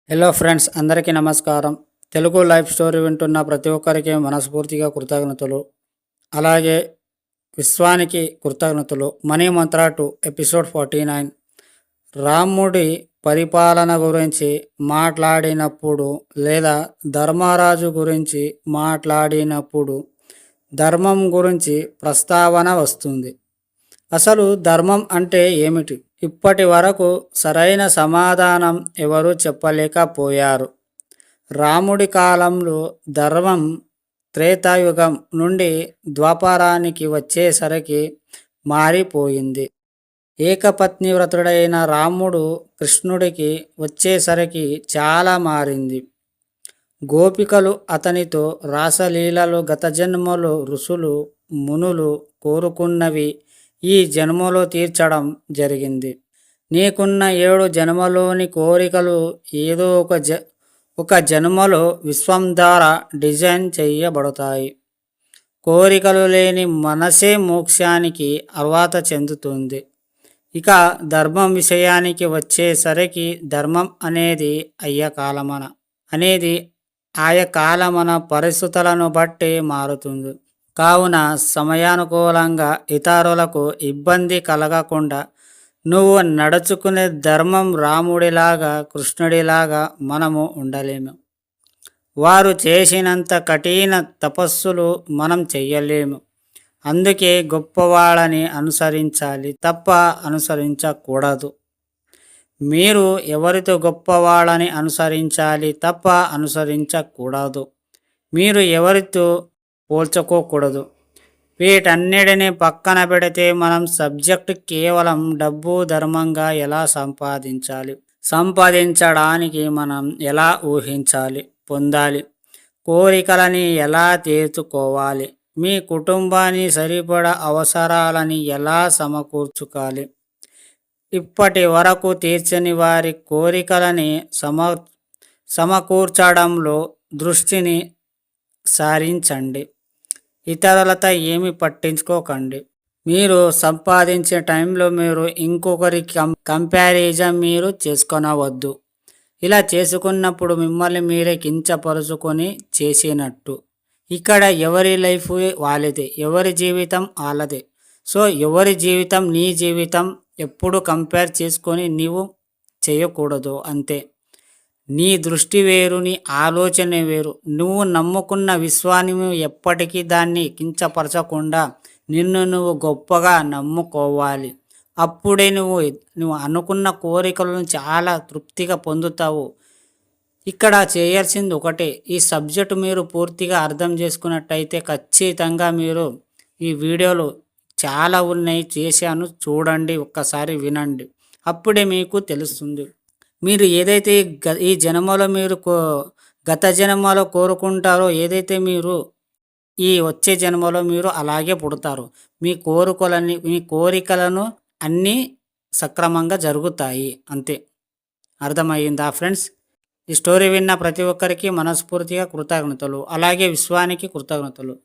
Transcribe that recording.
Hello friends, అందరికీ నమస్కారం. Telugu life story వింటున్న ప్రతి ఒక్కరికి మనస్ఫూర్తిగా కృతజ్ఞతలు. అలాగే విశ్వానికి కృతజ్ఞతలు. మనీ మంత్ర 2 ఎపిసోడ్ 49 రాముడి పరిపాలన గురించి మాట్లాడినప్పుడు లేదా ధర్మరాజు గురించి మాట్లాడినప్పుడు ధర్మం గురించి ప్రస్తావన వస్తుంది. అసలు ధర్మం అంటే ఏమిటి? ఇప్పటి వరకు సరైన సమాధానం ఎవరూ చెప్పలేకపోయారు. రాముడి కాలంలో ధర్మం త్రేతాయుగం నుండి ద్వాపరానికి వచ్చేసరికి మారిపోయింది. ఏకపత్ని వ్రతుడైన రాముడు కృష్ణుడికి వచ్చేసరికి చాలా మారింది. గోపికలు అతనితో రాసలీలలు గత జన్మలో ఋషులు మునులు కోరుకున్నవి ఈ జన్మలో తీర్చడం జరిగింది. నీకున్న 7 జన్మలోని కోరికలు ఏదో ఒక జన్మలో విశ్వం ద్వారా డిజైన్ చేయబడతాయి. కోరికలు లేని మనసే మోక్షానికి అర్హత చెందుతుంది. ఇక ధర్మం విషయానికి వచ్చేసరికి ధర్మం అనేది ఆయా కాలమన పరిస్థితులను బట్టి మారుతుంది. కావున సమయానుకూలంగా ఇతరులకు ఇబ్బంది కలగకుండా నువ్వు నడుచుకునే ధర్మం. రాముడిలాగా కృష్ణుడిలాగా మనము ఉండలేము. వారు చేసినంత కఠిన తపస్సులు మనం చెయ్యలేము. అందుకే గొప్పవాళ్ళని అనుసరించాలి తప్ప అనుసరించకూడదు. మీరు ఎవరితో గొప్పవాళ్ళని అనుసరించాలి తప్ప అనుసరించకూడదు. మీరు ఎవరితో పోల్చుకోకూడదు. వీటన్నిటిని పక్కన పెడితే మనం సబ్జెక్టు కేవలం డబ్బు ధర్మంగా ఎలా సంపాదించడానికి మనం ఎలా ఊహించాలి, పొందాలి, కోరికలని ఎలా తీర్చుకోవాలి, మీ కుటుంబాన్ని సరిపడా అవసరాలని ఎలా సమకూర్చుకోవాలి, ఇప్పటి వరకు తీర్చని వారి కోరికలని సమకూర్చడంలో దృష్టిని సారించండి. ఇతరులతో ఏమి పట్టించుకోకండి. మీరు సంపాదించే టైంలో మీరు ఇంకొకరి కంపారిజన్ మీరు చేసుకొనవద్దు. ఇలా చేసుకున్నప్పుడు మిమ్మల్ని మీరే కించపరుచుకొని చేసినట్టు. ఇక్కడ ఎవరి లైఫ్ వాళ్ళదే, ఎవరి జీవితం వాళ్ళదే. సో ఎవరి జీవితం నీ జీవితం ఎప్పుడు కంపేర్ చేసుకొని నీవు చేయకూడదు. అంతే. నీ దృష్టి వేరు, నీ ఆలోచన వేరు. నువ్వు నమ్ముకున్న విశ్వాన్ని ఎప్పటికీ దాన్ని కించపరచకుండా నిన్ను నువ్వు గొప్పగా నమ్ముకోవాలి. అప్పుడే నువ్వు అనుకున్న కోరికలను చాలా తృప్తిగా పొందుతావు. ఇక్కడ చేయాల్సింది ఒకటే. ఈ సబ్జెక్టు మీరు పూర్తిగా అర్థం చేసుకున్నట్టయితే ఖచ్చితంగా మీరు ఈ వీడియోలు చాలా ఉన్నాయి, చేశాను, చూడండి, ఒక్కసారి వినండి. అప్పుడే మీకు తెలుస్తుంది. మీరు ఏదైతే ఈ జన్మలో మీరు గత జన్మలో కోరుకుంటారో, ఏదైతే మీరు ఈ వచ్చే జన్మలో మీరు అలాగే పుడతారు. మీ కోరికలను అన్నీ సక్రమంగా జరుగుతాయి. అంతే. అర్థమయ్యిందా ఫ్రెండ్స్? ఈ స్టోరీ విన్న ప్రతి ఒక్కరికి మనస్ఫూర్తిగా కృతజ్ఞతలు. అలాగే విశ్వానికి కృతజ్ఞతలు.